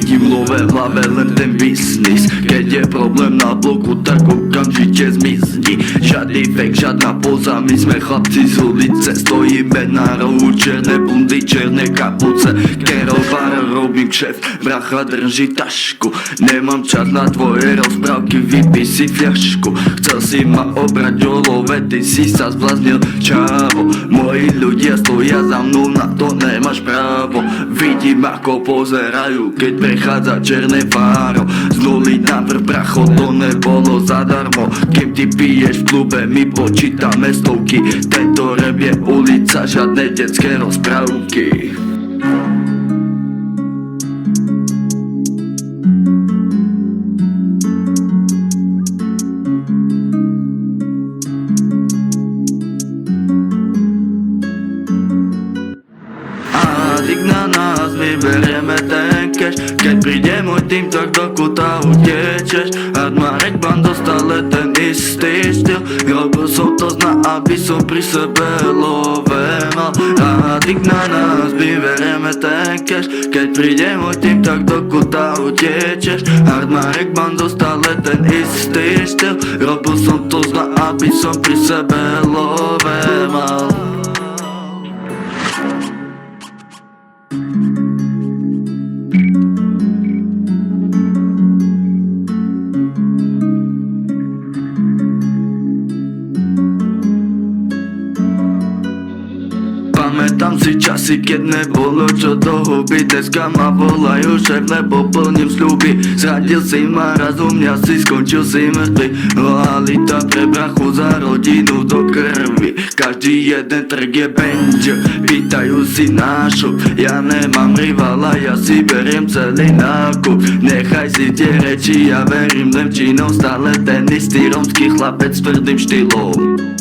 Vidím love v hlave len ten biznis. Keď je problém na bloku, tak okamžite zmizni. Žiadny fake, žiadna poza, my sme chlapci z ulice. Stojíme na rohu, černé bundy, černé kapuce. Kerovar, robím kšeft, bracha drží tašku. Nemám čas na tvoje rozprávky, vypij si fľašku. Chcel si ma obrať o love, ty si sa zbláznil, čavo. Moji ľudia stoja za mnou, na to nemáš právo. Vidím ako pozerajú, keď prechádza černé fáro. Z nuly na vrch, bracho, to nebolo zadarmo. Kým ty piješ v klube, my počítame stovky. Tento rap je ulica, žiadne detské rozprávky. Adik na nás, my berieme ten cash. Keď príde môj tým, tak do kuta utečeš. Hardmarek bando, stále ten istý styl. Robil som to aby som pri sebe love mal. Adik na nás, my berieme ten cash. Keď príde môj tým, tak do kuta utečeš. Hardmarek bando, stále ten istý styl. Robil som to aby som pri sebe love mal. Pamätám si časy, keď nebolo čo do huby. Dneska ma volajú šéf, lebo plním sľuby. Zradil si ma raz, u mňa si skončil si mŕtvy. Lojalita pre brachu, za rodinu do krvi. Každý jeden track je banger, pýtajú si nášup. Ja nemám rivala, ja si beriem celý nákup. Nechaj si tie reči, ja verím len činom. Stále ten istý romský chlapec s tvrdým štýlom.